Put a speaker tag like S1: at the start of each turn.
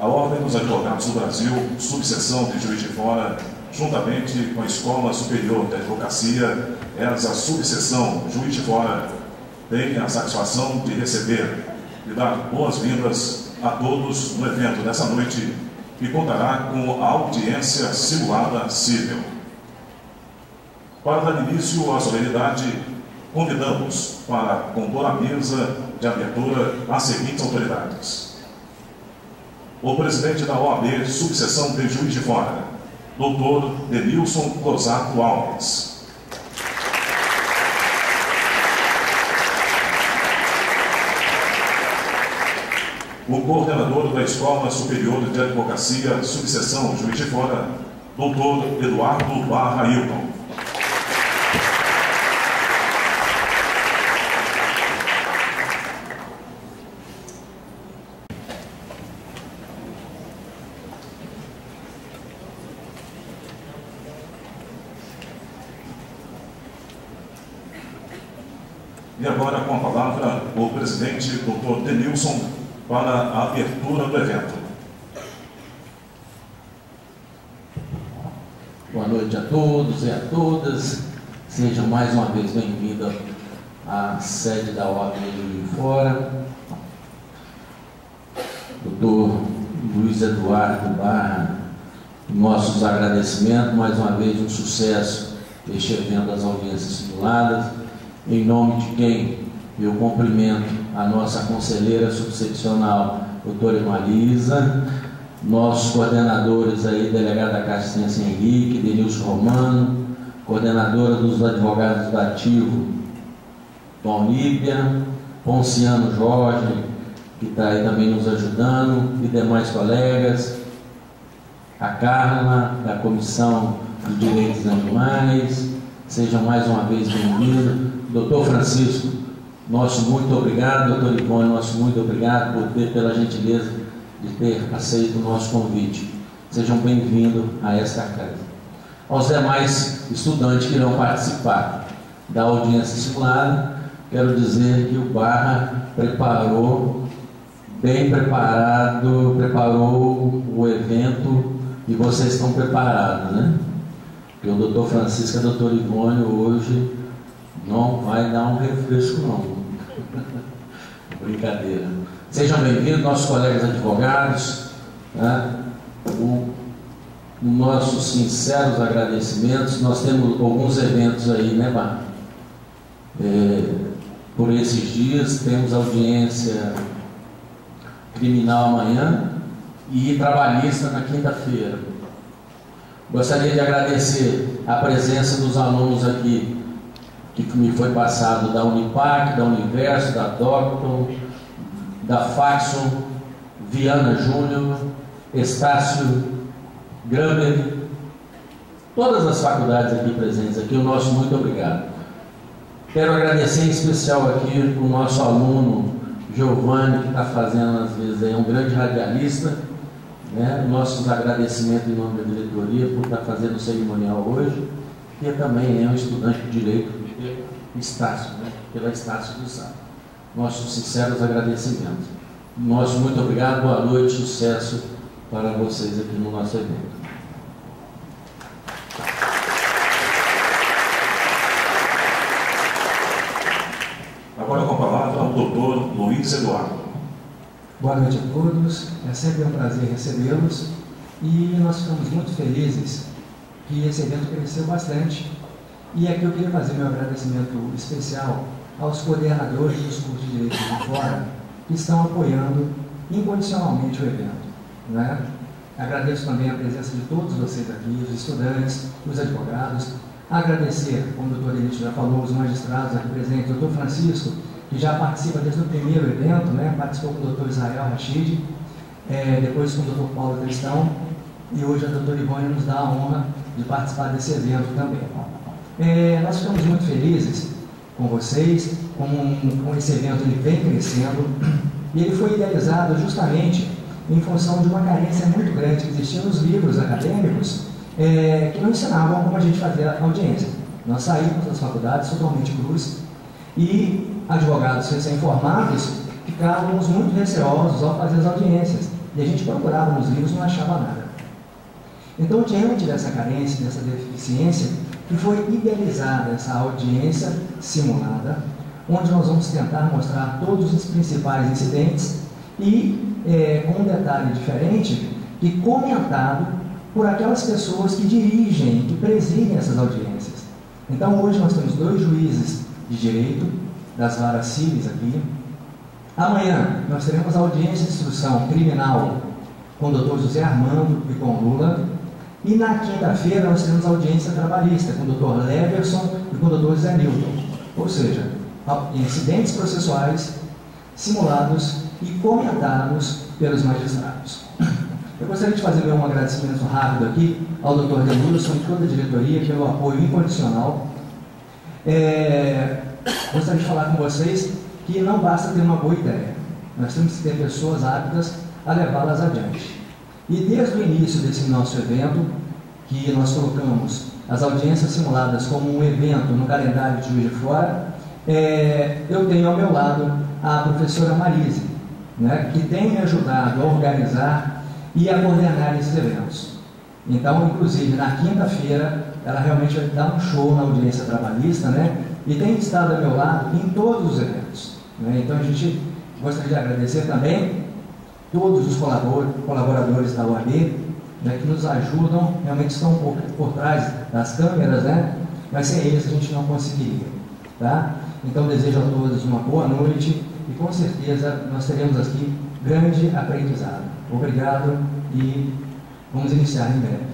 S1: A Ordem dos Advogados do Brasil, subseção de Juiz de Fora, juntamente com a Escola Superior de Advocacia, essa subseção Juiz de Fora, tem a satisfação de receber e dar boas-vindas a todos no evento dessa noite, que contará com a audiência simulada civil. Para dar início à solenidade, convidamos para compor a mesa de abertura as seguintes autoridades: o presidente da OAB, subseção de Juiz de Fora, Dr. Denilson Rosato Alves. O coordenador da Escola Superior de Advocacia, subseção Juiz de Fora, Dr. Eduardo Barra Hilton. E agora, com a palavra, o presidente, Dr. Denilson, para a abertura do evento.
S2: Boa noite a todos e a todas. Sejam mais uma vez bem-vindos à sede da OAB de Fora. Doutor Luiz Eduardo Barra, nossos agradecimentos, mais uma vez um sucesso este evento das audiências simuladas. Em nome de quem eu cumprimento a nossa conselheira subseccional, doutora Marisa, nossos coordenadores aí, delegada Castrense Henrique, Denilson Romano, coordenadora dos advogados do ativo, Tom Líbia, Ponciano Jorge, que está aí também nos ajudando, e demais colegas, a Carla, da Comissão de Direitos dos Animais, sejam mais uma vez bem-vindos. Doutor Francisco, nosso muito obrigado. Doutor Ivone, nosso muito obrigado pela gentileza de ter aceito o nosso convite. Sejam bem-vindos a esta casa. Aos demais estudantes que irão participar da audiência simulada, quero dizer que o Barra preparou, bem preparado, preparou o evento e vocês estão preparados, né? Porque o doutor Francisco e a doutora Ivone hoje não vai dar um refresco, não. Brincadeira. Sejam bem-vindos, nossos colegas advogados, né? Nossos sinceros agradecimentos. Nós temos alguns eventos aí, né, Bar? Por esses dias, temos audiência criminal amanhã e trabalhista na quinta-feira. Gostaria de agradecer a presença dos alunos aqui, que me foi passado da Unipac, da Universo, da Docton, da Faxon, Viana Júnior, Estácio Grammer, todas as faculdades aqui presentes aqui, o nosso muito obrigado. Quero agradecer em especial aqui o nosso aluno Giovanni, que está fazendo, às vezes, aí, um grande radialista, né? Nossos agradecimentos em nome da diretoria por estar fazendo o cerimonial hoje, que também é um estudante de Direito, Estácio, né? Pela Estácio do Sá. Nossos sinceros agradecimentos. Nosso muito obrigado, boa noite, sucesso para vocês aqui no nosso evento.
S1: Agora com a palavra o doutor Luiz Eduardo.
S3: Boa noite a todos, é sempre um prazer recebê-los e nós ficamos muito felizes que esse evento cresceu bastante. E aqui eu queria fazer meu agradecimento especial aos coordenadores dos cursos de Direito de Fora que estão apoiando incondicionalmente o evento, né? Agradeço também a presença de todos vocês aqui, os estudantes, os advogados. Agradecer, como o doutor Denilson já falou, os magistrados aqui presentes, o doutor Francisco, que já participa desde o primeiro evento, né? Participou com o doutor Israel Rachid, depois com o doutor Paulo Cristão, e hoje a doutora Ivone nos dá a honra de participar desse evento também. Nós ficamos muito felizes com vocês, com esse evento. Ele vem crescendo e ele foi idealizado justamente em função de uma carência muito grande que existia nos livros acadêmicos que não ensinavam como a gente fazia a audiência. Nós saímos das faculdades totalmente cruz e advogados recém-formados ficávamos muito receosos ao fazer as audiências, E a gente procurava nos livros e não achava nada. Então, diante dessa carência, dessa deficiência, que foi idealizada essa audiência simulada, onde nós vamos tentar mostrar todos os principais incidentes e com um detalhe diferente e comentado por aquelas pessoas que dirigem, que presidem essas audiências. Então, hoje nós temos 2 juízes de direito das varas cíveis aqui. Amanhã nós teremos a audiência de instrução criminal com o Dr. José Armando e com o Lula. E na quinta-feira nós teremos a audiência trabalhista com o Dr. Leverson e com o Dr. Zé Nilton. Ou seja, incidentes processuais simulados e comentados pelos magistrados. Eu gostaria de fazer um agradecimento rápido aqui ao Dr. Denilson e toda a diretoria pelo apoio incondicional. Gostaria de falar com vocês que não basta ter uma boa ideia, nós temos que ter pessoas aptas a levá-las adiante. E desde o início desse nosso evento, que nós colocamos as audiências simuladas como um evento no calendário de Juiz de Fora, eu tenho ao meu lado a professora Marise, né, que tem me ajudado a organizar e a coordenar esses eventos. Então, inclusive, na quinta-feira, ela realmente vai dar um show na audiência trabalhista, né, e tem estado ao meu lado em todos os eventos. Né. Então, a gente gostaria de agradecer também todos os colaboradores da OAB, né, que nos ajudam, realmente estão um pouco por trás das câmeras, né, mas sem eles a gente não conseguiria. Tá? Então, desejo a todos uma boa noite e com certeza nós teremos aqui grande aprendizado. Obrigado e vamos iniciar em breve.